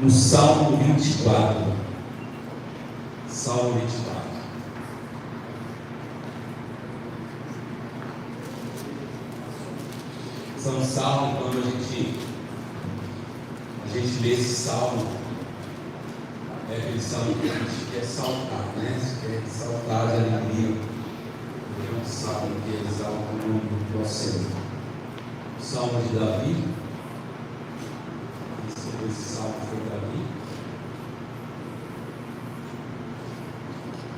no Salmo 24. Salmo 24. São salmos, quando a gente lê esse salmo, é aquele salmo que a gente quer saltar, né? Quer saltar de alegria. É um salmo que exalta o nome do Senhor. O salmo de Davi. Esse salmo foi Davi.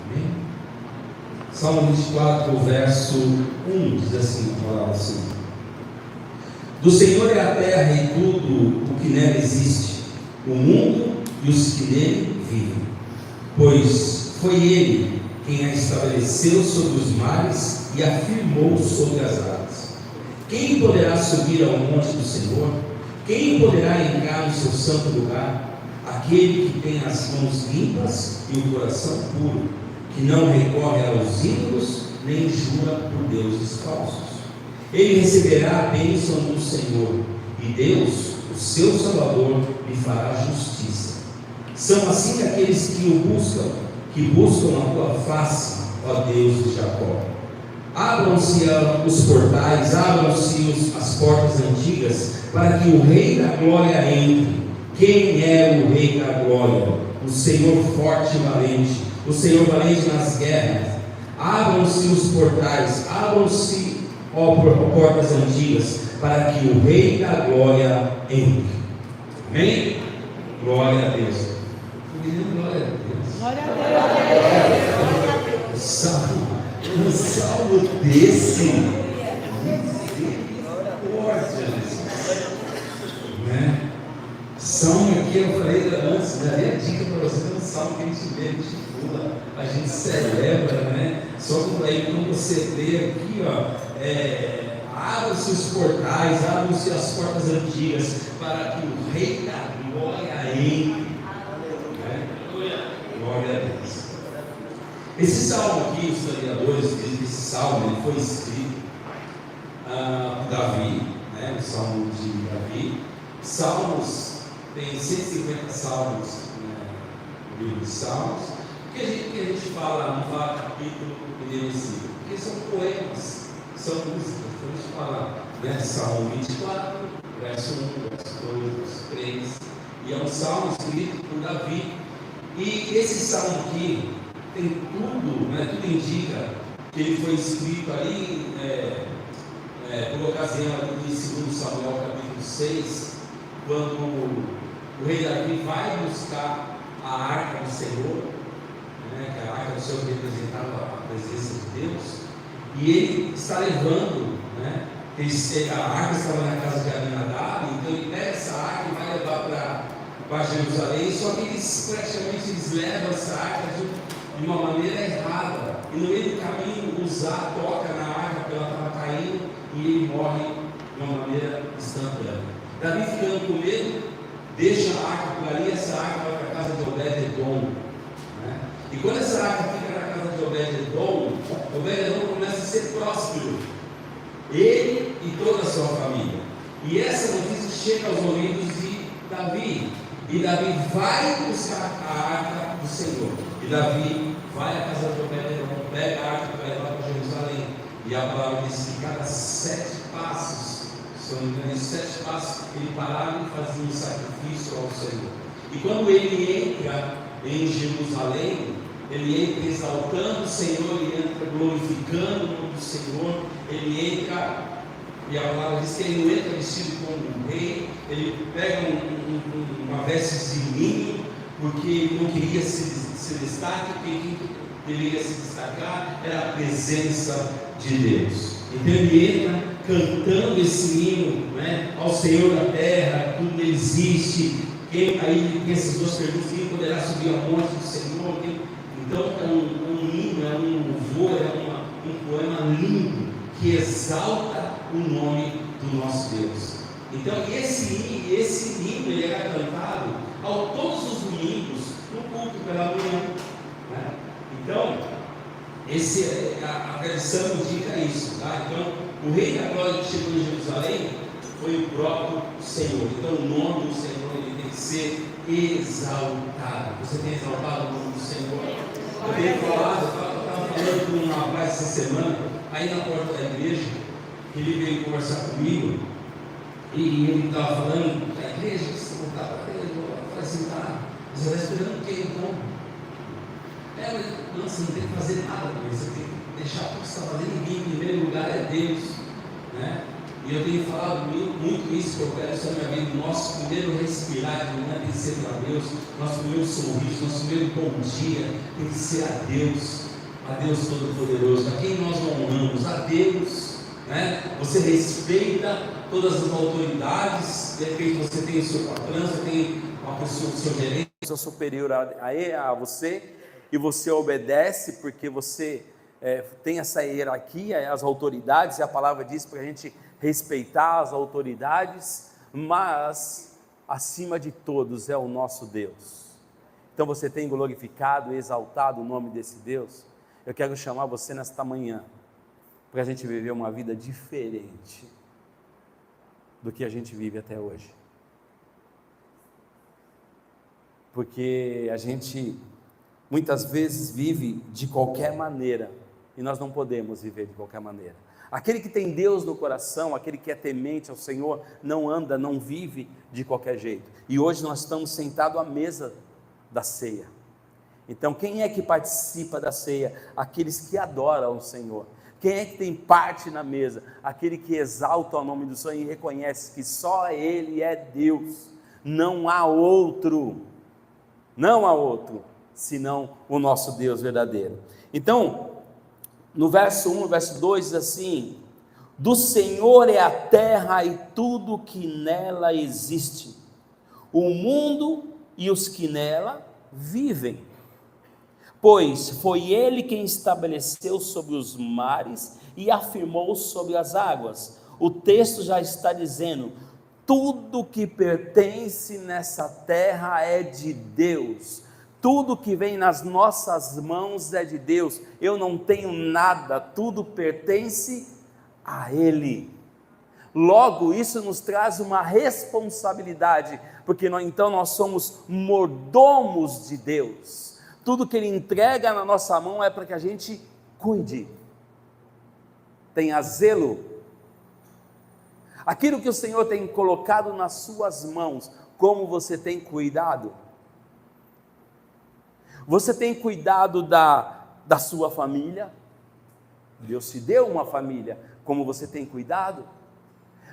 Amém? Salmo 24, verso 1, diz assim, fala assim: do Senhor é a terra e tudo o que nela existe, o mundo e os que nele vivem, pois foi Ele quem a estabeleceu sobre os mares e a firmou sobre as águas. Quem poderá subir ao monte do Senhor? Quem poderá entrar no seu santo lugar? Aquele que tem as mãos limpas e o coração puro, que não recorre aos ídolos, nem jura por deuses falsos. Ele receberá a bênção do Senhor, e Deus, o seu Salvador, lhe fará justiça. São assim aqueles que o buscam, que buscam a tua face, ó Deus de Jacó. Abram-se os portais, abram-se as portas antigas, para que o Rei da Glória entre. Quem é o Rei da Glória? O Senhor forte e valente, o Senhor valente nas guerras. Abram-se os portais, abram-se, ó portas antigas, para que o Rei da Glória entre. Amém? Glória a Deus. Glória a Deus. Glória a Deus. Um salmo desse, misericórdia, né? Salmo aqui, eu falei antes, daria a dica para você, é um salmo que a gente vê, a gente pula, a gente celebra, né? Só que aí quando você lê aqui, ó, abram-se os portais, abram-se as portas antigas, para que o Rei da Glória entre. Glória a Deus. Esse salmo aqui, os historiadores dizem que esse salmo ele foi escrito por Davi, né? O salmo de Davi. Salmos, tem 150 salmos, né, no livro de Salmos. Por que a gente fala, não fala capítulo e versículo? Porque são poemas, são músicas. Então a gente fala, né, Salmo 24, verso 1, verso 2, verso 3. E é um salmo escrito por Davi. E esse salmo aqui tem tudo, né, tudo indica que ele foi escrito ali por ocasião de 2 Samuel capítulo 6, quando o rei Davi vai buscar a arca do Senhor, né, que a arca do Senhor representava a presença de Deus, e ele está levando, né, a arca estava na casa de Abinadab, então ele pega essa arca e vai levar para Jerusalém, só que eles levam essa arca de uma maneira errada, e no meio do caminho Uzá toca na arca porque ela estava caindo, e ele morre de uma maneira instantânea. Davi, ficando com medo, deixa a arca por ali, essa arca vai para a casa de Obed-Edom, né? E quando essa arca fica na casa de Obed-Edom, Obed-Edom começa a ser próspero, ele e toda a sua família. E essa notícia chega aos ouvidos de Davi, e Davi vai buscar a arca do Senhor. E Davi vai à casa de Obed-Edom, pega a arca para levar para Jerusalém. E a palavra diz que cada 7 passos, se eu não me engano, 7 passos, ele parava e fazia um sacrifício ao Senhor. E quando ele entra em Jerusalém, ele entra exaltando o Senhor, ele entra glorificando o nome do Senhor, ele entra, e a palavra diz que ele não entra vestido como um rei, ele pega uma veste de linho, porque ele não queria se destacar, porque quem deveria se destacar era a presença de Deus. Então ele entra cantando esse hino, né, ao Senhor da terra, tudo existe. Aí tem essas duas perguntas: quem poderá subir ao monte do Senhor? Então é um hino, é um louvor, é um poema lindo que exalta o nome do nosso Deus. Então esse hino ele era cantado todos os domingos no culto pela manhã, né? Então a tradição indica isso, tá? Então o rei da glória que chegou em Jerusalém foi o próprio Senhor. Então o nome do Senhor ele tem que ser exaltado. Você tem exaltado o nome do Senhor? Eu tenho falado, eu estava falando com um rapaz essa semana, aí na porta da igreja, que ele veio conversar comigo, e ele estava falando da igreja, você voltar para a igreja, eu falei assim, tá, você está esperando o quê então? Mas não, você não tem que fazer nada com isso, você tem que deixar tudo que você está fazendo vir, em primeiro lugar é Deus, né? E eu tenho falado muito isso que eu quero isso na minha vida. Nosso primeiro respirar de manhã tem que ser para Deus, nosso primeiro sorriso, nosso primeiro bom dia tem que ser a Deus Todo-Poderoso, a quem nós honramos, a Deus, né? Você respeita todas as autoridades, de repente você tem o seu patrão, você tem uma pessoa, o seu gerente, o seu superior a você, e você obedece porque você tem essa hierarquia, as autoridades, e a palavra diz para a gente respeitar as autoridades, mas acima de todos é o nosso Deus. Então você tem glorificado e exaltado o nome desse Deus. Eu quero chamar você nesta manhã para a gente viver uma vida diferente do que a gente vive até hoje, porque a gente muitas vezes vive de qualquer maneira, e nós não podemos viver de qualquer maneira. Aquele que tem Deus no coração, aquele que é temente ao Senhor, não anda, não vive de qualquer jeito. E hoje nós estamos sentados à mesa da ceia. Então quem é que participa da ceia? Aqueles que adoram o Senhor. Quem é que tem parte na mesa? Aquele que exalta o nome do Senhor e reconhece que só Ele é Deus, não há outro, senão o nosso Deus verdadeiro. Então, no verso 1, verso 2 diz assim: do Senhor é a terra e tudo que nela existe, o mundo e os que nela vivem, pois foi Ele quem estabeleceu sobre os mares e afirmou sobre as águas. O texto já está dizendo: tudo que pertence nessa terra é de Deus. Tudo que vem nas nossas mãos é de Deus. Eu não tenho nada, tudo pertence a Ele. Logo, isso nos traz uma responsabilidade, porque então nós somos mordomos de Deus. Tudo que Ele entrega na nossa mão é para que a gente cuide, tenha zelo. Aquilo que o Senhor tem colocado nas suas mãos, como você tem cuidado? Você tem cuidado da sua família? Deus te deu uma família, como você tem cuidado?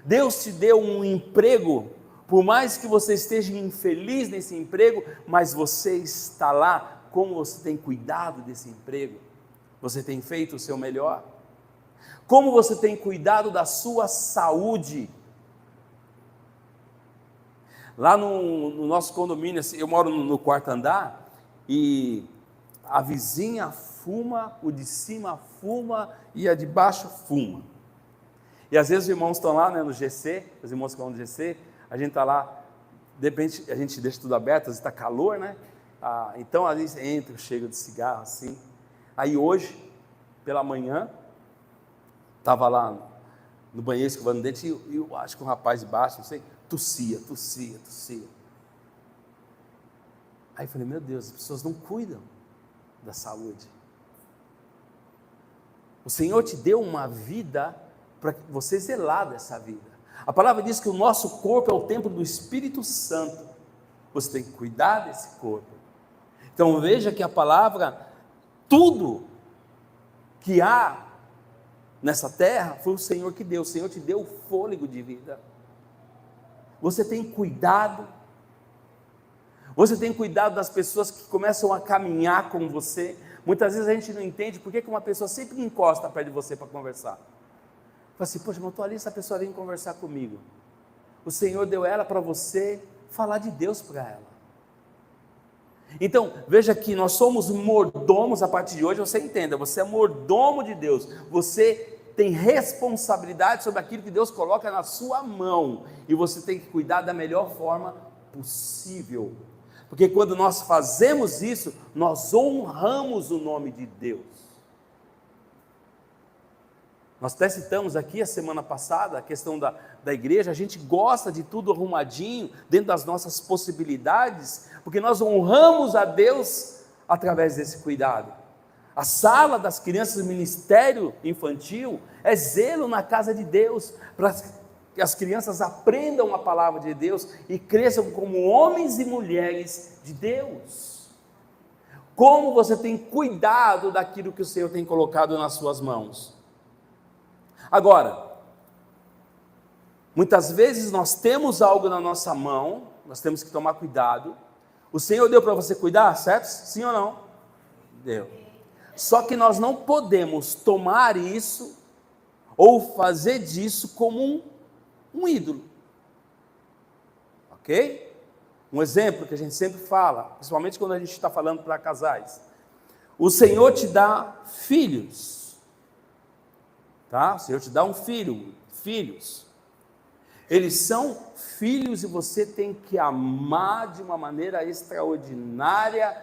Deus te deu um emprego, por mais que você esteja infeliz nesse emprego, mas você está lá, como você tem cuidado desse emprego? Você tem feito o seu melhor? Como você tem cuidado da sua saúde? Lá no nosso condomínio, eu moro no quarto andar, e a vizinha fuma, o de cima fuma e a de baixo fuma. E às vezes os irmãos estão lá, né, no GC, os irmãos que estão no GC, a gente está lá, de repente a gente deixa tudo aberto, às vezes está calor, né? Então às vezes entra, chega de cigarro assim. Aí hoje, pela manhã, estava lá no banheiro escovando o dente, e eu acho que um rapaz de baixo, não sei, tossia. Aí eu falei, meu Deus, as pessoas não cuidam da saúde. O Senhor te deu uma vida para você zelar dessa vida. A palavra diz que o nosso corpo é o templo do Espírito Santo. Você tem que cuidar desse corpo. Então veja que a palavra, tudo que há nessa terra, foi o Senhor que deu. O Senhor te deu o fôlego de vida. Você tem cuidado. Você tem cuidado das pessoas que começam a caminhar com você. Muitas vezes a gente não entende por que uma pessoa sempre encosta perto de você para conversar. Fala assim, poxa, mas eu estou ali, essa pessoa vem conversar comigo. O Senhor deu ela para você falar de Deus para ela. Então, veja que nós somos mordomos a partir de hoje, você entenda, você é mordomo de Deus, você tem responsabilidade sobre aquilo que Deus coloca na sua mão, e você tem que cuidar da melhor forma possível. Porque quando nós fazemos isso, nós honramos o nome de Deus. Nós até citamos aqui a semana passada a questão da igreja. A gente gosta de tudo arrumadinho, dentro das nossas possibilidades, porque nós honramos a Deus através desse cuidado. A sala das crianças, o ministério infantil, é zelo na casa de Deus, para que as crianças aprendam a palavra de Deus e cresçam como homens e mulheres de Deus. Como você tem cuidado daquilo que o Senhor tem colocado nas suas mãos? Agora, muitas vezes nós temos algo na nossa mão, nós temos que tomar cuidado. O Senhor deu para você cuidar, certo? Sim ou não? Deu. Só que nós não podemos tomar isso ou fazer disso como um ídolo. Ok? Um exemplo que a gente sempre fala, principalmente quando a gente está falando para casais. O Senhor te dá filhos. Tá? O Senhor te dá um filho, filhos. Eles são filhos e você tem que amar de uma maneira extraordinária,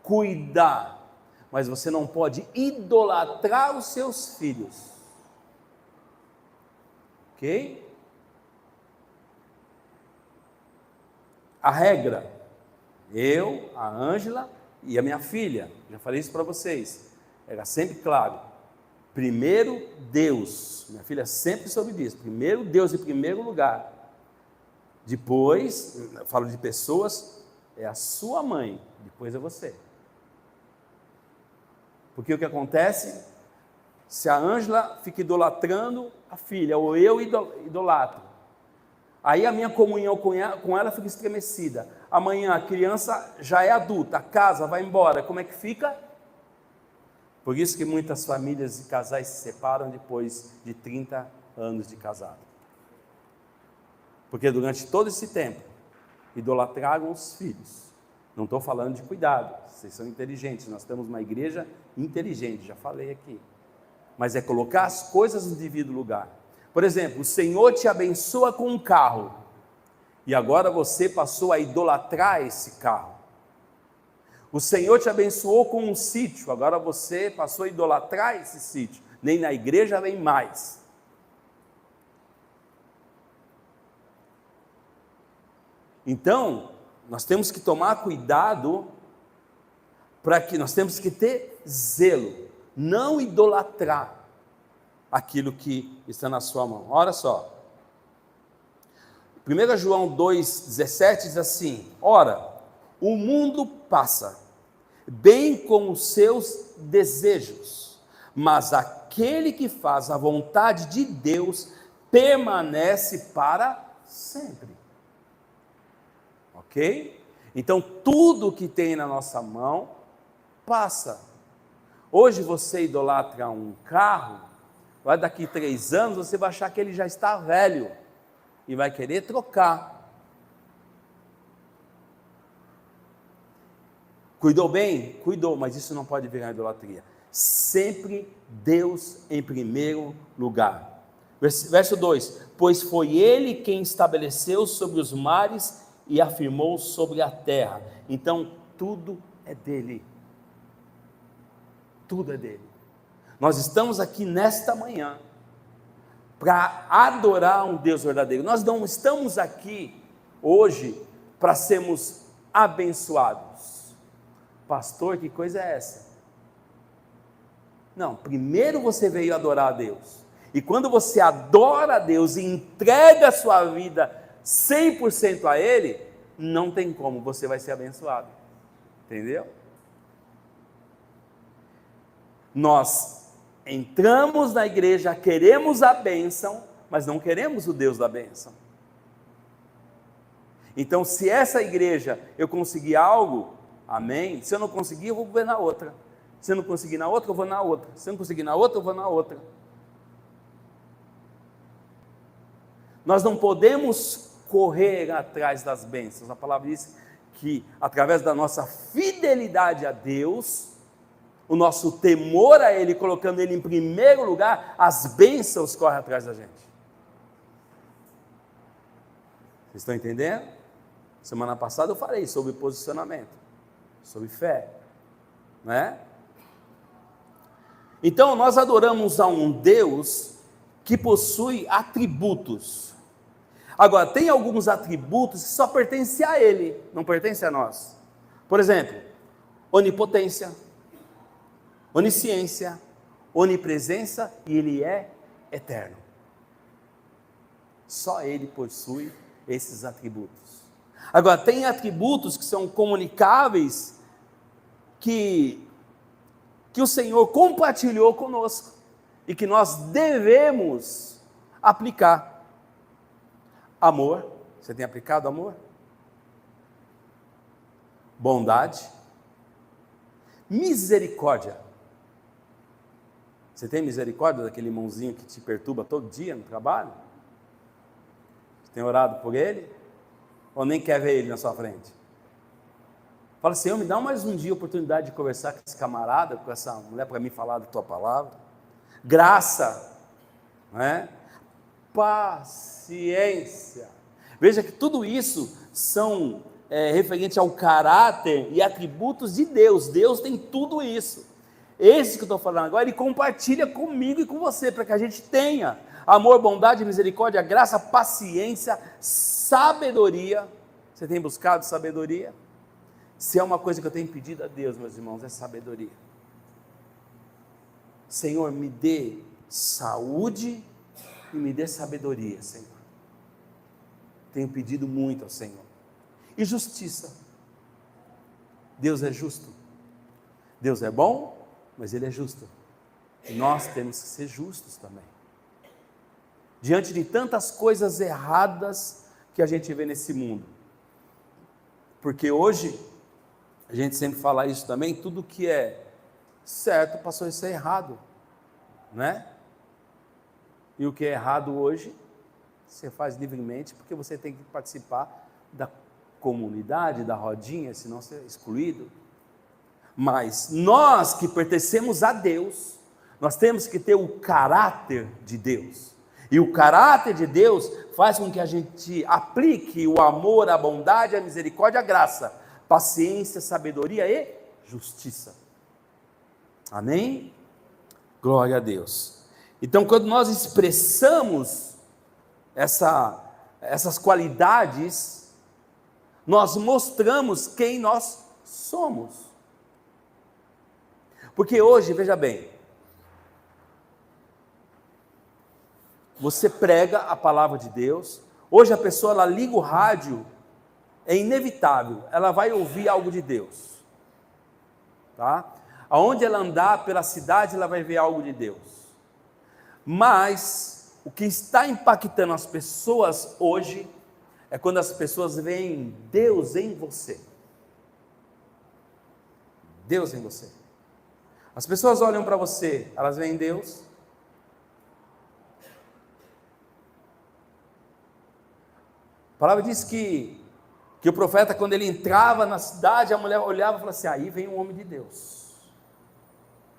cuidar. Mas você não pode idolatrar os seus filhos. Ok? A regra, eu, a Ângela e a minha filha, já falei isso para vocês, era sempre claro. Primeiro Deus, minha filha sempre soube disso, primeiro Deus em primeiro lugar, depois, eu falo de pessoas, é a sua mãe, depois é você. Porque o que acontece, se a Ângela fica idolatrando a filha, ou eu idolatro, aí a minha comunhão com ela fica estremecida, amanhã a criança já é adulta, a casa vai embora, como é que fica? Por isso que muitas famílias e casais se separam depois de 30 anos de casado. Porque durante todo esse tempo, idolatraram os filhos. Não estou falando de cuidado, vocês são inteligentes, nós temos uma igreja inteligente, já falei aqui. Mas é colocar as coisas no devido lugar. Por exemplo, o Senhor te abençoa com um carro, e agora você passou a idolatrar esse carro. O Senhor te abençoou com um sítio, agora você passou a idolatrar esse sítio, nem na igreja nem mais. Então, nós temos que tomar cuidado, para que nós temos que ter zelo, não idolatrar aquilo que está na sua mão. Olha só, 1 João 2,17 diz assim: ora, o mundo passa, bem como os seus desejos, mas aquele que faz a vontade de Deus permanece para sempre. Ok? Então tudo que tem na nossa mão passa. Hoje você idolatra um carro, vai daqui 3 anos você vai achar que ele já está velho e vai querer trocar. Cuidou bem? Cuidou, mas isso não pode virar idolatria. Sempre Deus em primeiro lugar. Verso 2: pois foi Ele quem estabeleceu sobre os mares e afirmou sobre a terra. Então, tudo é dele. Tudo é dele. Nós estamos aqui nesta manhã para adorar um Deus verdadeiro. Nós não estamos aqui hoje para sermos abençoados. Pastor, que coisa é essa? Não, primeiro você veio adorar a Deus. E quando você adora a Deus e entrega a sua vida 100% a Ele, não tem como, você vai ser abençoado. Entendeu? Nós entramos na igreja, queremos a bênção, mas não queremos o Deus da bênção. Então, se essa igreja eu conseguir algo, amém. Se eu não conseguir, eu vou ver na outra. Se eu não conseguir na outra, eu vou na outra. Se eu não conseguir na outra, eu vou na outra. Nós não podemos correr atrás das bênçãos. A palavra diz que através da nossa fidelidade a Deus, o nosso temor a Ele, colocando Ele em primeiro lugar, as bênçãos correm atrás da gente. Vocês estão entendendo? Semana passada eu falei sobre posicionamento, sobre fé, não é? Então nós adoramos a um Deus que possui atributos. Agora, tem alguns atributos que só pertencem a Ele, não pertencem a nós. Por exemplo, onipotência, onisciência, onipresença, e Ele é eterno. Só Ele possui esses atributos. Agora, tem atributos que são comunicáveis, que o Senhor compartilhou conosco, e que nós devemos aplicar. Amor, você tem aplicado amor? Bondade, misericórdia. Você tem misericórdia daquele irmãozinho que te perturba todo dia no trabalho? Você tem orado por ele? Ou nem quer ver ele na sua frente? Fala, Senhor, me dá mais um dia a oportunidade de conversar com esse camarada, com essa mulher, para me falar da tua palavra. Graça, não é? Paciência. Veja que tudo isso são referentes ao caráter e atributos de Deus. Deus tem tudo isso. Esse que eu estou falando agora, Ele compartilha comigo e com você, para que a gente tenha amor, bondade, misericórdia, graça, paciência, sabedoria. Você tem buscado sabedoria? Se é uma coisa que eu tenho pedido a Deus, meus irmãos, é sabedoria. Senhor, me dê saúde e me dê sabedoria, Senhor. Tenho pedido muito ao Senhor. E justiça. Deus é justo. Deus é bom, mas Ele é justo. E nós temos que ser justos também. Diante de tantas coisas erradas que a gente vê nesse mundo. Porque hoje, a gente sempre fala isso também, tudo que é certo passou a ser errado, né? E o que é errado hoje, você faz livremente, porque você tem que participar da comunidade, da rodinha, senão você é excluído. Mas nós que pertencemos a Deus, nós temos que ter o caráter de Deus. E o caráter de Deus faz com que a gente aplique o amor, a bondade, a misericórdia, a graça, paciência, sabedoria e justiça. Amém? Glória a Deus. Então, quando nós expressamos essas qualidades, nós mostramos quem nós somos. Porque hoje, veja bem, você prega a palavra de Deus, hoje a pessoa ela liga o rádio, é inevitável, ela vai ouvir algo de Deus, tá? Aonde ela andar pela cidade, ela vai ver algo de Deus. Mas o que está impactando as pessoas hoje é quando as pessoas veem Deus em você. Deus em você. As pessoas olham para você, elas veem Deus. A palavra diz que o profeta, quando ele entrava na cidade, a mulher olhava e falava assim: aí vem um homem de Deus.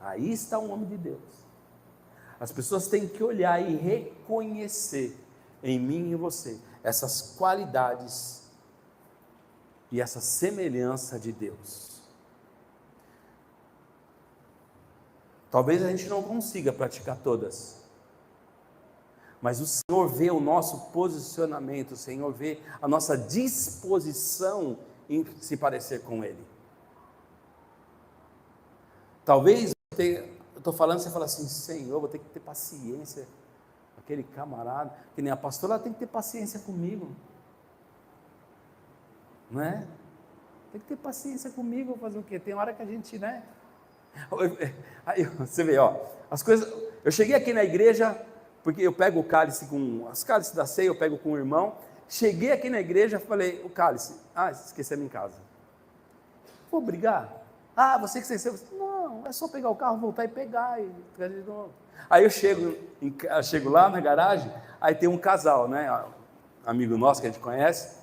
Aí está um homem de Deus. As pessoas têm que olhar e reconhecer em mim e em você essas qualidades e essa semelhança de Deus. Talvez a gente não consiga praticar todas, mas o Senhor vê o nosso posicionamento, o Senhor vê a nossa disposição em se parecer com Ele. Talvez eu estou falando, você fala assim: Senhor, vou ter que ter paciência com aquele camarada, que nem a pastora, ela tem que ter paciência comigo, não é? Tem que ter paciência comigo, vou fazer o quê? Tem hora que a gente, né? Aí você vê, ó, as coisas. Eu cheguei aqui na igreja, porque eu pego o cálice as cálices da ceia, eu pego com o irmão. Cheguei aqui na igreja, falei: o cálice, esquecemos em casa. Vou brigar? Você que esqueceu? Não, é só pegar o carro, voltar e pegar e trazer de novo. Aí eu chego lá na garagem, aí tem um casal, né? Amigo nosso que a gente conhece.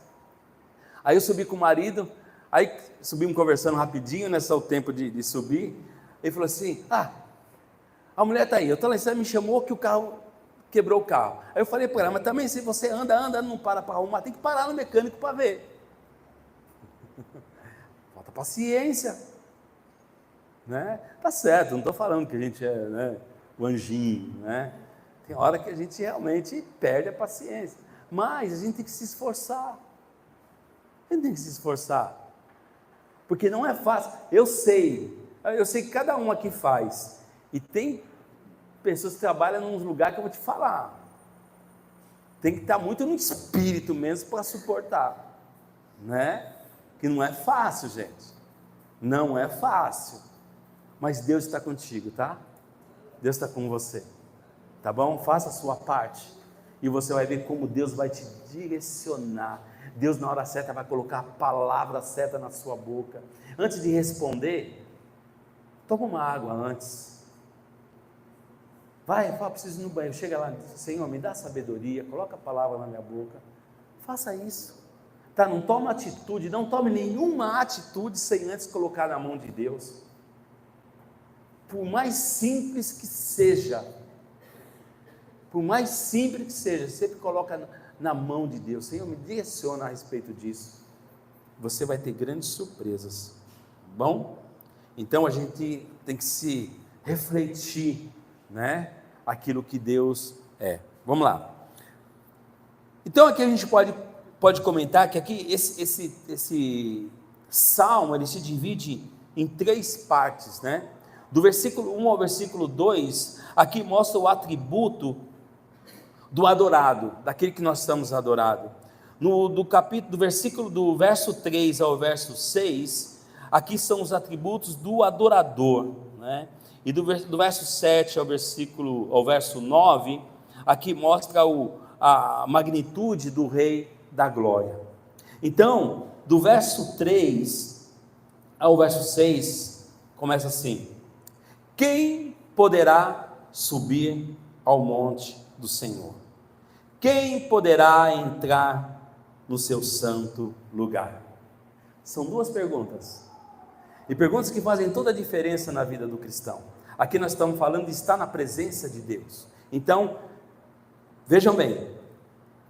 Aí eu subi com o marido, aí subimos conversando rapidinho, nesse é o tempo de subir. Ele falou assim: a mulher está aí, eu estou lá em cima, me chamou que o carro quebrou o carro. Aí eu falei para ela: mas também se você anda, não para arrumar, tem que parar no mecânico para ver. Falta paciência. Né? Tá certo, não estou falando que a gente é, né, o anjinho, né? Tem hora que a gente realmente perde a paciência, mas a gente tem que se esforçar. A gente tem que se esforçar, porque não é fácil. Eu sei que cada um aqui faz, e tem pessoas que trabalham num lugar que eu vou te falar, tem que estar muito no espírito mesmo para suportar, né? Que não é fácil, gente, não é fácil, mas Deus está contigo, tá? Deus está com você, tá bom? Faça a sua parte, e você vai ver como Deus vai te direcionar. Deus na hora certa vai colocar a palavra certa na sua boca. Antes de responder, toma uma água antes. Vai, fala, preciso ir no banheiro. Chega lá, Senhor, me dá sabedoria, coloca a palavra na minha boca. Faça isso. Tá? Não toma atitude, não tome nenhuma atitude sem antes colocar na mão de Deus. Por mais simples que seja, sempre coloca na mão de Deus. Senhor, me direciona a respeito disso. Você vai ter grandes surpresas. Bom? Então a gente tem que se refletir, né? Aquilo que Deus é. Vamos lá. Então aqui a gente pode comentar que aqui esse salmo ele se divide em 3 partes, né? Do versículo 1 ao versículo 2, aqui mostra o atributo do adorado, daquele que nós estamos adorando. Do verso 3 ao verso 6, aqui são os atributos do adorador, né? E do verso 7 ao verso 9, aqui mostra a magnitude do Rei da Glória. Então, do verso 3 ao verso 6, começa assim: quem poderá subir ao monte do Senhor? Quem poderá entrar no seu santo lugar? São 2 perguntas, e perguntas que fazem toda a diferença na vida do cristão. Aqui nós estamos falando de estar na presença de Deus. Então, vejam bem,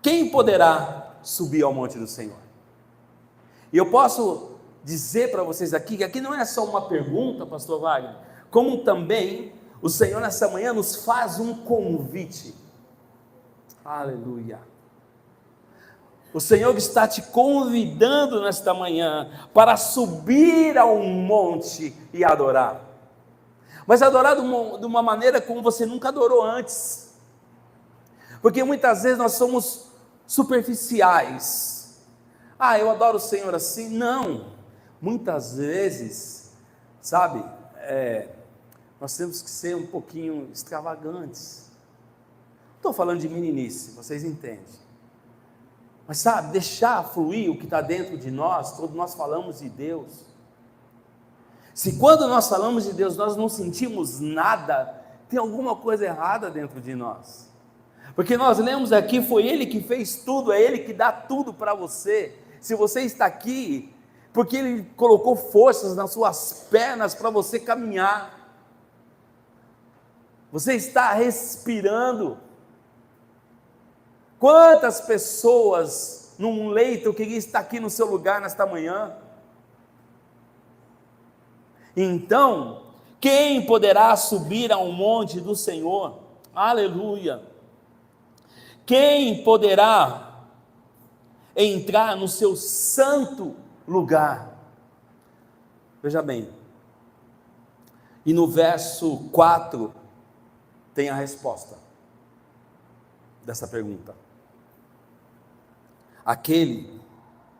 quem poderá subir ao monte do Senhor? E eu posso dizer para vocês aqui, que aqui não é só uma pergunta, pastor Wagner, como também o Senhor nessa manhã nos faz um convite. Aleluia. O Senhor está te convidando nesta manhã para subir ao monte e adorar. Mas adorar de uma maneira como você nunca adorou antes. Porque muitas vezes nós somos superficiais. Eu adoro o Senhor assim. Não. Muitas vezes, sabe, nós temos que ser um pouquinho extravagantes. Estou falando de meninice, vocês entendem. Mas sabe, deixar fluir o que está dentro de nós, quando nós falamos de Deus. Se quando nós falamos de Deus, nós não sentimos nada, tem alguma coisa errada dentro de nós. Porque nós lemos aqui, foi Ele que fez tudo, é Ele que dá tudo para você. Se você está aqui, porque Ele colocou forças nas suas pernas para você caminhar. Você está respirando. Quantas pessoas num leito queriam estar aqui no seu lugar nesta manhã? Então, quem poderá subir ao monte do Senhor? Aleluia! Quem poderá entrar no seu santo lugar? Veja bem, e no verso 4 tem a resposta dessa pergunta: aquele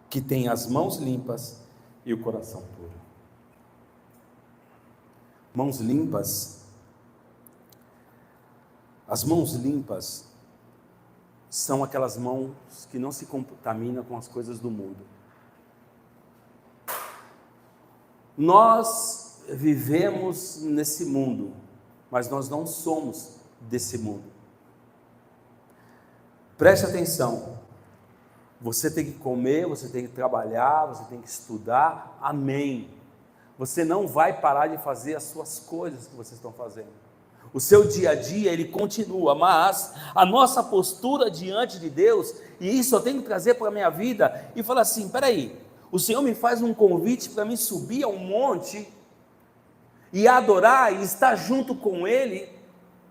que tem as mãos limpas e o coração puro. Mãos limpas. As mãos limpas são aquelas mãos que não se contaminam com as coisas do mundo. Nós vivemos nesse mundo, mas nós não somos desse mundo. Preste atenção. Você tem que comer, você tem que trabalhar, você tem que estudar, amém. Você não vai parar de fazer as suas coisas que vocês estão fazendo. O seu dia a dia, ele continua, mas a nossa postura diante de Deus, e isso eu tenho que trazer para a minha vida, e falar assim, peraí, o Senhor me faz um convite para me subir ao monte, e adorar, e estar junto com Ele,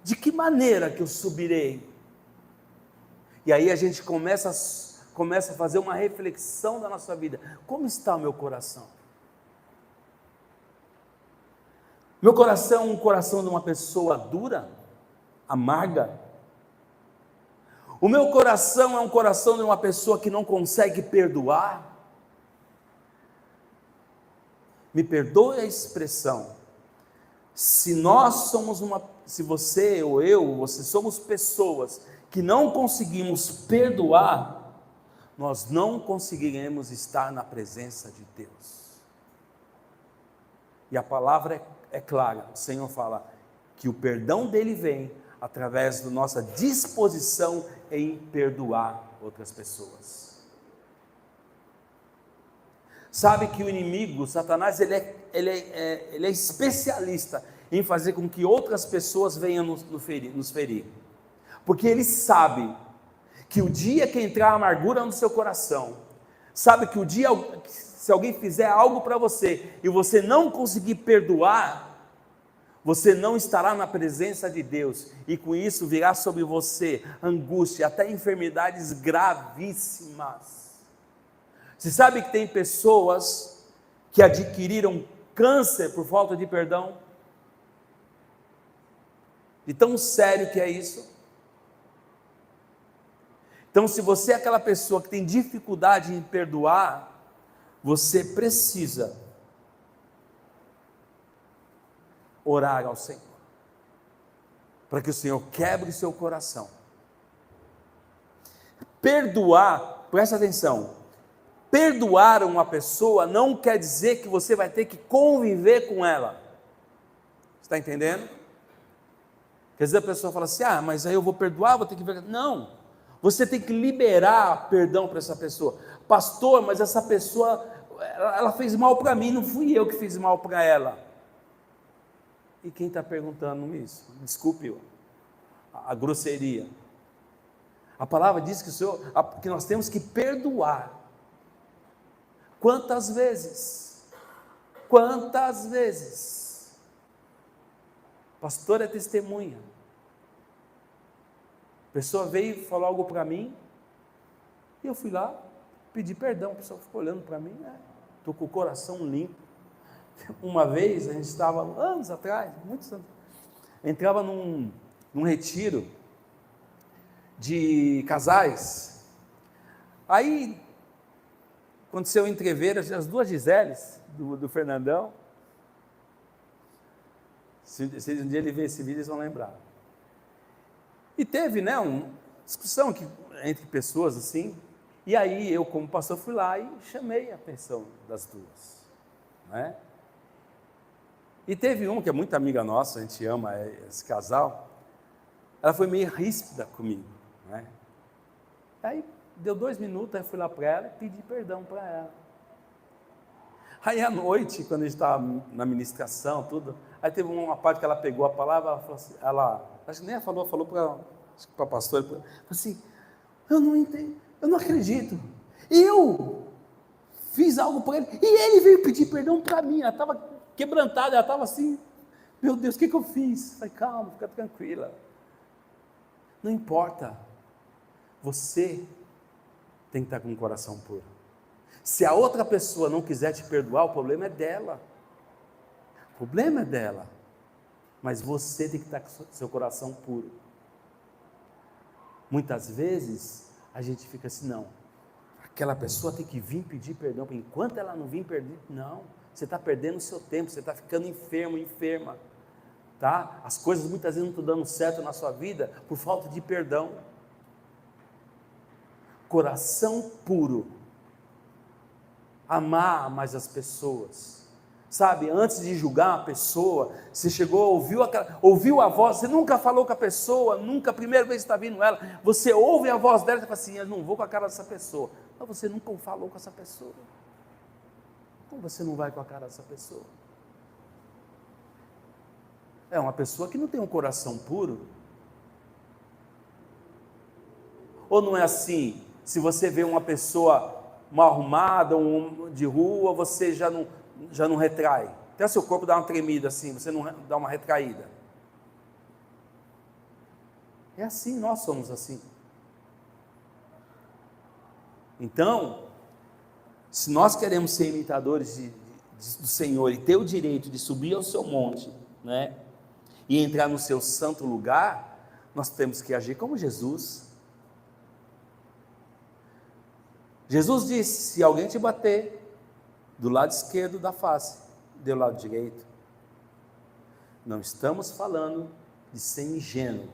De que maneira que eu subirei? E aí a gente começa a fazer uma reflexão da nossa vida. Como está o meu coração? Meu coração é um coração de uma pessoa dura, amarga? O meu coração é um coração de uma pessoa que não consegue perdoar? Me perdoe a expressão. Se você ou eu, você somos pessoas que não conseguimos perdoar, nós não conseguiremos estar na presença de Deus. E a palavra é clara, o Senhor fala que o perdão dele vem através da nossa disposição em perdoar outras pessoas. Sabe que o inimigo, Satanás, ele é especialista em fazer com que outras pessoas venham nos ferir, porque ele sabe que o dia que entrar a amargura no seu coração, sabe que o dia, se alguém fizer algo para você, e você não conseguir perdoar, você não estará na presença de Deus, e com isso virá sobre você angústia, até enfermidades gravíssimas. Você sabe que tem pessoas que adquiriram câncer por falta de perdão? De tão sério que é isso? Então, se você é aquela pessoa que tem dificuldade em perdoar, você precisa orar ao Senhor, para que o Senhor quebre seu coração. Perdoar, presta atenção, perdoar uma pessoa não quer dizer que você vai ter que conviver com ela. Está entendendo? Quer dizer, a pessoa fala assim, mas aí eu vou perdoar, vou ter que ver. Não, você tem que liberar perdão para essa pessoa. Pastor, mas essa pessoa, ela fez mal para mim, não fui eu que fiz mal para ela. E quem está perguntando isso? Desculpe a grosseria. A palavra diz que nós temos que perdoar. Quantas vezes? Quantas vezes? Pastor é testemunha. A pessoa veio e falou algo para mim, e eu fui lá, pedi perdão, a pessoa ficou olhando para mim, estou com o coração limpo. Uma vez, a gente estava, anos atrás, muitos anos, entrava num retiro de casais, aí aconteceu entrever as duas Giseles, do Fernandão. Se um dia ele ver esse vídeo, eles vão lembrar. E teve, uma discussão entre pessoas assim, e aí eu, como pastor, fui lá e chamei a atenção das duas, né? E teve que é muito amiga nossa, a gente ama esse casal, ela foi meio ríspida comigo, né? Aí deu 2 minutos, aí eu fui lá para ela e pedi perdão para ela. Aí à noite, quando a gente estava na ministração, tudo, aí teve uma parte que ela pegou a palavra, ela falou assim, acho que nem ela falou para a pastora, falou assim, eu não entendo, eu não acredito, eu fiz algo para ele, e ele veio pedir perdão para mim, ela estava quebrantada, ela estava assim, meu Deus, o que eu fiz? Falei, calma, fica tranquila, não importa, você tem que estar com o coração puro. Se a outra pessoa não quiser te perdoar, o problema é dela, mas você tem que estar com o seu coração puro. Muitas vezes a gente fica assim, não, aquela pessoa tem que vir pedir perdão, enquanto ela não vir pedir, não, você está perdendo o seu tempo, você está ficando enferma, tá? As coisas muitas vezes não estão dando certo na sua vida por falta de perdão. Coração puro, amar mais as pessoas, sabe, antes de julgar uma pessoa, você chegou, ouviu a voz, você nunca falou com a pessoa, a primeira vez que está vindo ela, você ouve a voz dela e fala assim, eu não vou com a cara dessa pessoa, mas você nunca falou com essa pessoa, como você não vai com a cara dessa pessoa? É uma pessoa que não tem um coração puro, ou não é assim? Se você vê uma pessoa mal arrumada, de rua, você já não retrai, até seu corpo dá uma tremida assim, você não dá uma retraída, É assim, nós somos assim. Então, se nós queremos ser imitadores do Senhor e ter o direito de subir ao seu monte, né, e entrar no seu santo lugar, nós temos que agir como Jesus. Jesus disse: se alguém te bater do lado esquerdo da face, dê o lado direito. Não estamos falando de ser ingênuo,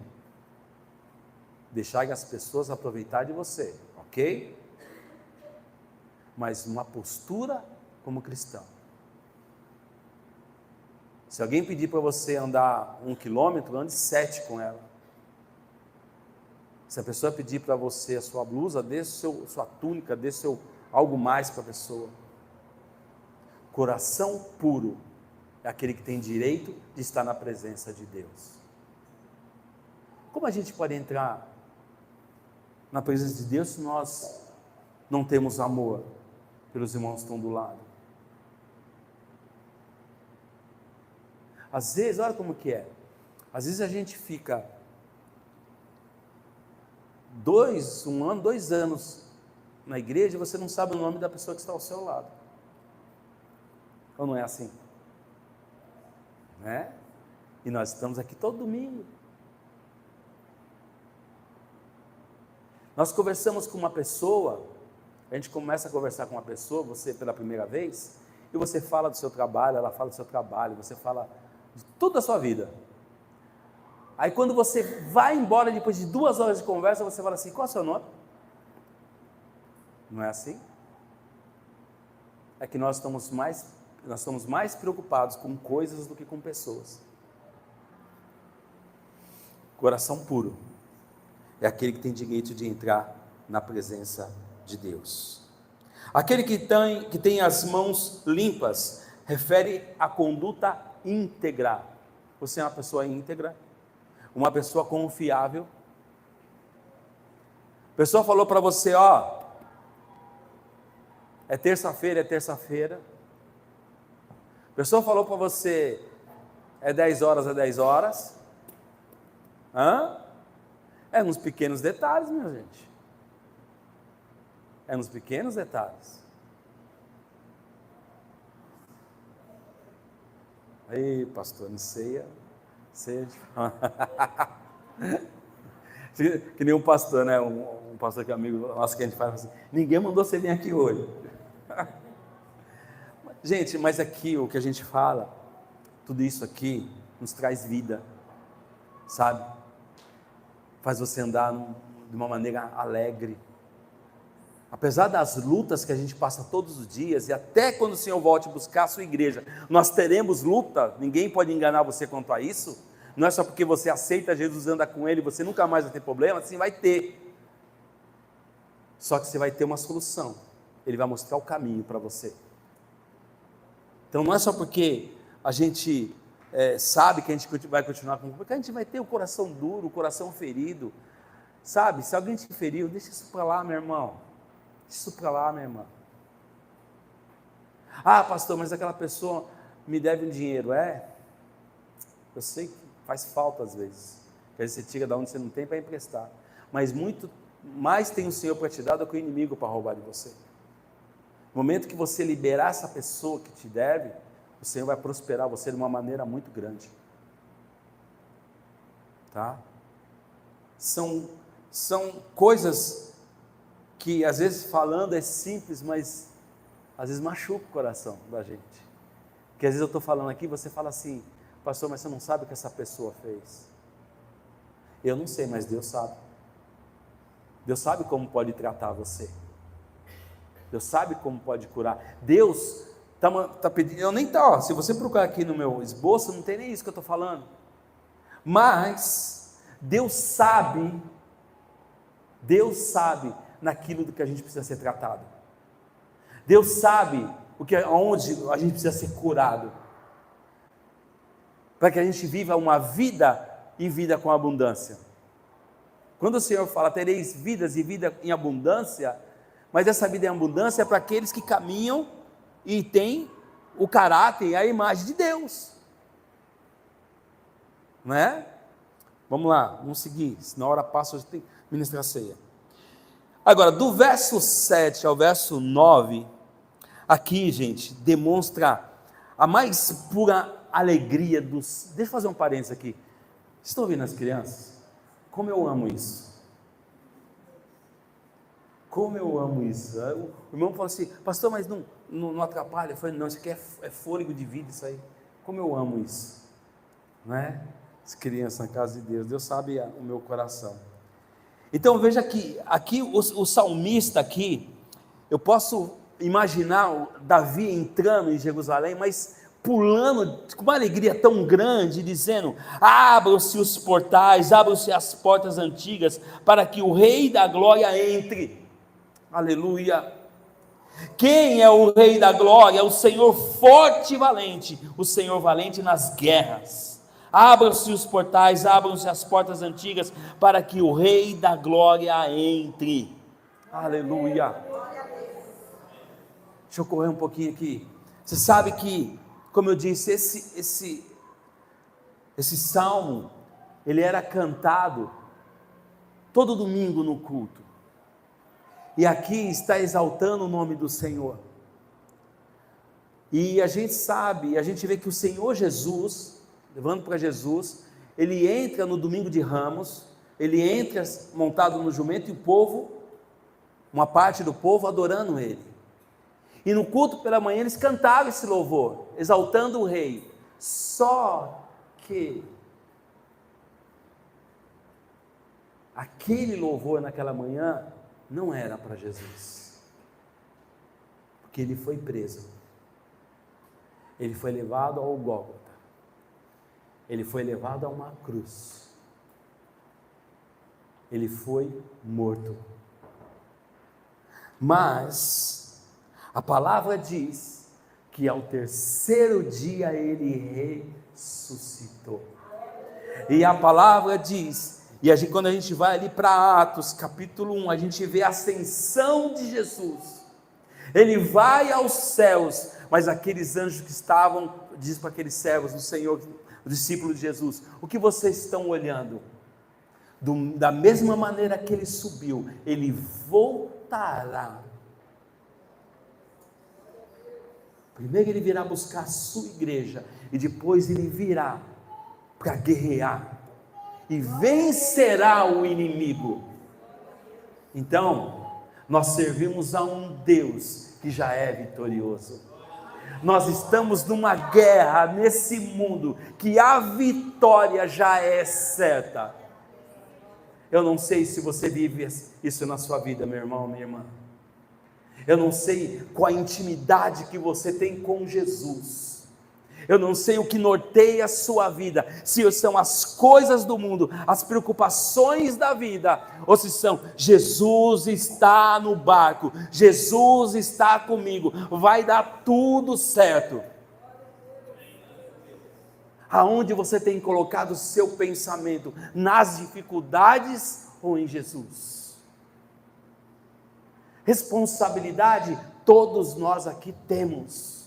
deixar as pessoas aproveitar de você, ok? Mas uma postura como cristão. Se alguém pedir para você andar 1 quilômetro, ande 7 com ela. Se a pessoa pedir para você a sua blusa, dê sua túnica, dê algo mais para a pessoa. Coração puro é aquele que tem direito de estar na presença de Deus. Como a gente pode entrar na presença de Deus se nós não temos amor pelos irmãos que estão do lado? Às vezes, olha como que é, às vezes a gente fica 1 ano, 2 anos na igreja e você não sabe o nome da pessoa que está ao seu lado. Ou não é assim? Né? E nós estamos aqui todo domingo. Nós conversamos com uma pessoa, a gente começa a conversar com uma pessoa, você pela primeira vez, e você fala do seu trabalho, ela fala do seu trabalho, você fala de toda a sua vida. Aí quando você vai embora, depois de 2 horas de conversa, você fala assim: qual é o seu nome? Não é assim? É que nós estamos mais preocupados com coisas do que com pessoas. Coração puro é aquele que tem direito de entrar na presença de Deus. Aquele que tem as mãos limpas refere à conduta íntegra. Você é uma pessoa íntegra, uma pessoa confiável. A pessoa falou para você: ó, é terça-feira. A pessoa falou para você: é 10 horas. É nos pequenos detalhes, minha gente. É nos pequenos detalhes. Aí, pastor, não sei. Que nem um pastor, né? Um pastor que é amigo nosso, que a gente fala assim: ninguém mandou você vir aqui hoje. Gente, mas aqui o que a gente fala, tudo isso aqui nos traz vida, sabe? Faz você andar de uma maneira alegre. Apesar das lutas que a gente passa todos os dias, e até quando o Senhor volte buscar a sua igreja, nós teremos luta, ninguém pode enganar você quanto a isso. Não é só porque você aceita Jesus e anda com Ele, você nunca mais vai ter problema. Sim, vai ter. Só que você vai ter uma solução. Ele vai mostrar o caminho para você. Então não é só porque a gente sabe que a gente vai continuar com, porque a gente vai ter o coração duro, o coração ferido, sabe? Se alguém te feriu, deixa isso para lá, meu irmão. Deixa isso para lá, minha irmã. Ah, pastor, mas aquela pessoa me deve um dinheiro. Eu sei que faz falta às vezes, que às vezes você tira de onde você não tem para emprestar, mas muito mais tem o Senhor para te dar do que o inimigo para roubar de você. No momento que você liberar essa pessoa que te deve, o Senhor vai prosperar você de uma maneira muito grande, tá? São coisas que às vezes falando é simples, mas às vezes machuca o coração da gente. Porque às vezes eu estou falando aqui, você fala assim: pastor, mas você não sabe o que essa pessoa fez. Eu não sei, mas Deus sabe. Deus sabe como pode tratar você. Deus sabe como pode curar. Deus está pedindo, se você procurar aqui no meu esboço, não tem nem isso que eu estou falando. Mas Deus sabe naquilo do que a gente precisa ser tratado. Deus sabe onde a gente precisa ser curado, para que a gente viva uma vida e vida com abundância. Quando o Senhor fala: tereis vidas e vida em abundância, mas essa vida em abundância é para aqueles que caminham e têm o caráter e a imagem de Deus, não é? Vamos lá, vamos seguir, senão a hora passa, hoje tem que ministrar a ceia. Agora, do verso 7 ao verso 9, aqui, gente, demonstra a mais pura alegria dos... Deixa eu fazer um parênteses aqui. Vocês estão ouvindo as crianças? Como eu amo isso. Como eu amo isso. O irmão falou assim, pastor, mas não atrapalha? Eu falei, não, isso aqui é fôlego de vida, isso aí. Como eu amo isso. Não é? As crianças na casa de Deus, Deus sabe o meu coração. Então veja que aqui o salmista aqui, eu posso imaginar Davi entrando em Jerusalém, mas pulando com uma alegria tão grande, dizendo: abram-se os portais, abram-se as portas antigas, para que o Rei da Glória entre. Aleluia! Quem é o Rei da Glória? O Senhor forte e valente, o Senhor valente nas guerras. Abram-se os portais, abram-se as portas antigas, para que o Rei da Glória entre. Aleluia! Deixa eu correr um pouquinho aqui. Você sabe que, como eu disse, esse salmo, ele era cantado todo domingo no culto. E aqui está exaltando o nome do Senhor. E a gente sabe, a gente vê que o Senhor Jesus, levando para Jesus, ele entra no domingo de Ramos, ele entra montado no jumento e o povo, uma parte do povo adorando ele. E no culto pela manhã eles cantavam esse louvor, exaltando o rei. Só que aquele louvor naquela manhã não era para Jesus, porque ele foi preso, ele foi levado ao Gólgota, ele foi levado a uma cruz, ele foi morto. Mas a palavra diz que ao terceiro dia ele ressuscitou. E a palavra diz, quando a gente vai ali para Atos capítulo 1, a gente vê a ascensão de Jesus. Ele vai aos céus, mas aqueles anjos que estavam, diz para aqueles servos do Senhor, o discípulo de Jesus: o que vocês estão olhando? Da mesma maneira que ele subiu, ele voltará. Primeiro ele virá buscar a sua igreja, e depois ele virá para guerrear, e vencerá o inimigo. Então, nós servimos a um Deus que já é vitorioso. Nós estamos numa guerra nesse mundo, que a vitória já é certa. Eu não sei se você vive isso na sua vida, meu irmão, minha irmã. Eu não sei qual a intimidade que você tem com Jesus. Eu não sei o que norteia a sua vida, se são as coisas do mundo, as preocupações da vida, ou se são: Jesus está no barco, Jesus está comigo, vai dar tudo certo. Aonde você tem colocado o seu pensamento? Nas dificuldades ou em Jesus? Responsabilidade todos nós aqui temos.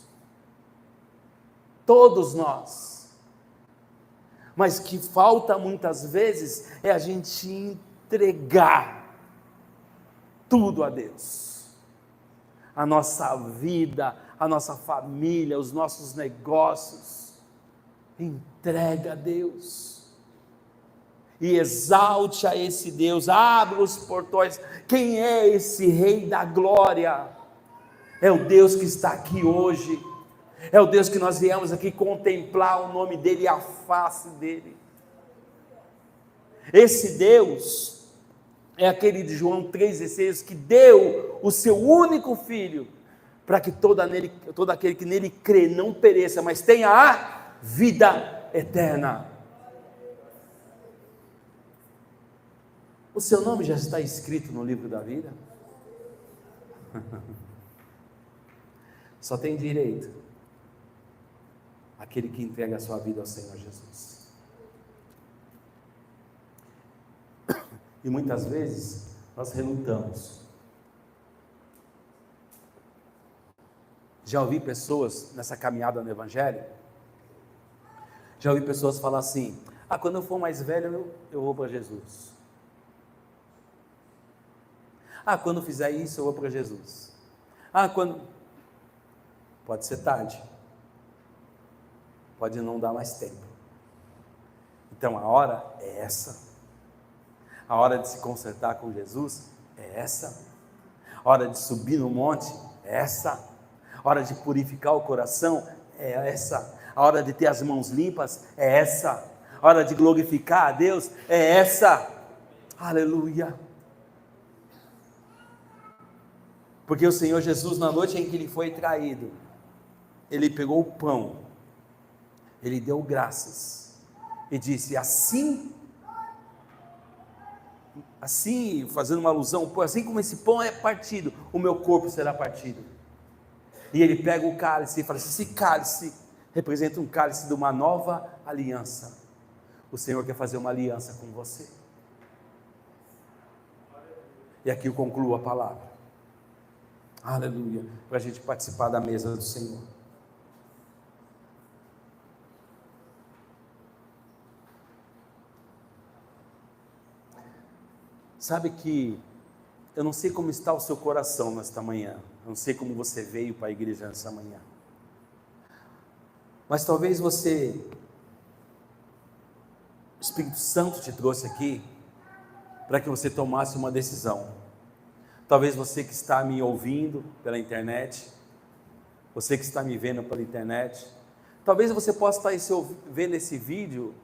Todos nós. Mas que falta muitas vezes é a gente entregar tudo a Deus. A nossa vida, a nossa família, os nossos negócios. Entrega a Deus. E exalte a esse Deus. Abra os portões. Quem é esse Rei da Glória? É o Deus que está aqui hoje. É o Deus que nós viemos aqui contemplar o nome dEle e a face dEle. Esse Deus é aquele de João 3,16, que deu o seu único Filho, para que todo aquele que nele crê não pereça, mas tenha a vida eterna. O seu nome já está escrito no livro da vida? Só tem direito aquele que entrega a sua vida ao Senhor Jesus. E muitas vezes nós relutamos. Já ouvi pessoas nessa caminhada no Evangelho, já ouvi pessoas falar assim: Quando eu for mais velho, eu vou para Jesus. Quando eu fizer isso, eu vou para Jesus. Quando... Pode ser tarde. Pode não dar mais tempo. Então a hora é essa. A hora de se consertar com Jesus é essa. A hora de subir no monte é essa. A hora de purificar o coração é essa. A hora de ter as mãos limpas é essa. A hora de glorificar a Deus é essa. Aleluia. Porque o Senhor Jesus, na noite em que ele foi traído, ele pegou o pão, ele deu graças e disse: assim, fazendo uma alusão, assim como esse pão é partido, o meu corpo será partido. E ele pega o cálice e fala assim: esse cálice representa um cálice de uma nova aliança. O Senhor quer fazer uma aliança com você. E aqui eu concluo a palavra. Aleluia. Para a gente participar da mesa do Senhor. Sabe que eu não sei como está o seu coração nesta manhã. Eu não sei como você veio para a igreja nessa manhã. Mas talvez o Espírito Santo te trouxe aqui para que você tomasse uma decisão. Talvez você que está me ouvindo pela internet, você que está me vendo pela internet, talvez você possa estar vendo esse vídeo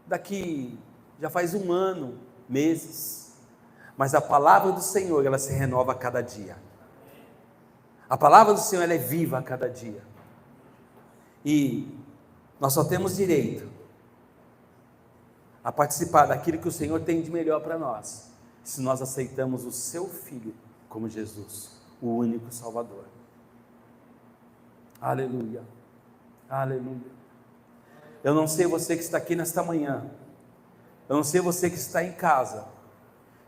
daqui, já faz um ano, meses, mas a palavra do Senhor, ela se renova a cada dia. A palavra do Senhor, ela é viva a cada dia. E nós só temos direito a participar daquilo que o Senhor tem de melhor para nós, se nós aceitamos o seu Filho como Jesus, o único Salvador. Aleluia, aleluia. Eu não sei você que está aqui nesta manhã, eu não sei você que está em casa,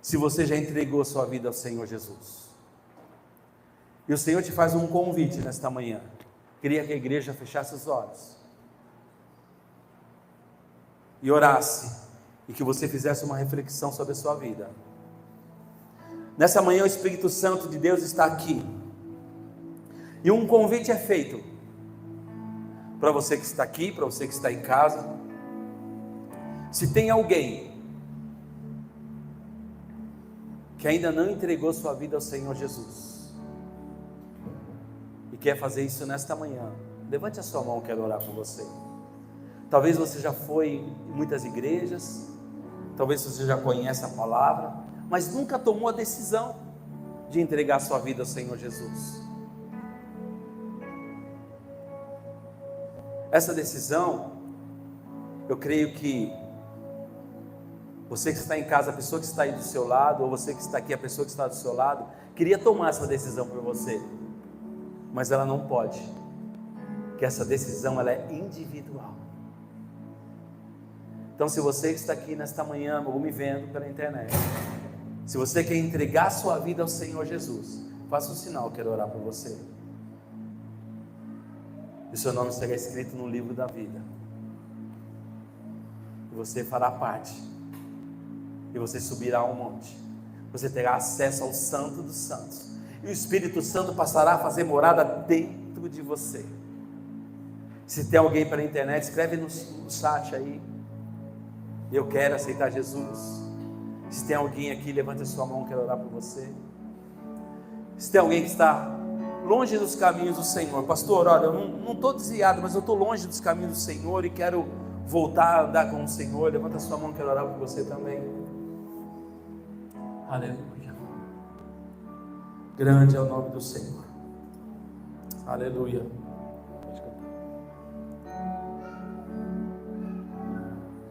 se você já entregou sua vida ao Senhor Jesus. E o Senhor te faz um convite nesta manhã. Queria que a igreja fechasse os olhos e orasse, e que você fizesse uma reflexão sobre a sua vida. Nessa manhã o Espírito Santo de Deus está aqui, e um convite é feito para você que está aqui, para você que está em casa. Se tem alguém que ainda não entregou sua vida ao Senhor Jesus e quer fazer isso nesta manhã, levante a sua mão, eu quero orar por você. Talvez você já foi em muitas igrejas, talvez você já conhece a palavra, mas nunca tomou a decisão de entregar sua vida ao Senhor Jesus. Essa decisão, eu creio que você que está em casa, a pessoa que está aí do seu lado, ou você que está aqui, a pessoa que está do seu lado, queria tomar essa decisão por você, mas ela não pode, porque essa decisão ela é individual. Então, se você que está aqui nesta manhã, ou me vendo pela internet, se você quer entregar sua vida ao Senhor Jesus, faça um sinal, eu quero orar por você. E o seu nome será escrito no livro da vida. E você fará parte. E você subirá ao monte. Você terá acesso ao Santo dos Santos. E o Espírito Santo passará a fazer morada dentro de você. Se tem alguém pela internet, escreve no chat aí: eu quero aceitar Jesus. Se tem alguém aqui, levante a sua mão, quero orar por você. Se tem alguém que está longe dos caminhos do Senhor, pastor, olha, eu não estou desviado, mas eu estou longe dos caminhos do Senhor e quero voltar a andar com o Senhor, levanta a sua mão, quero orar por você também. Aleluia. Grande é o nome do Senhor. Aleluia.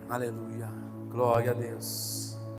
Aleluia. Glória a Deus.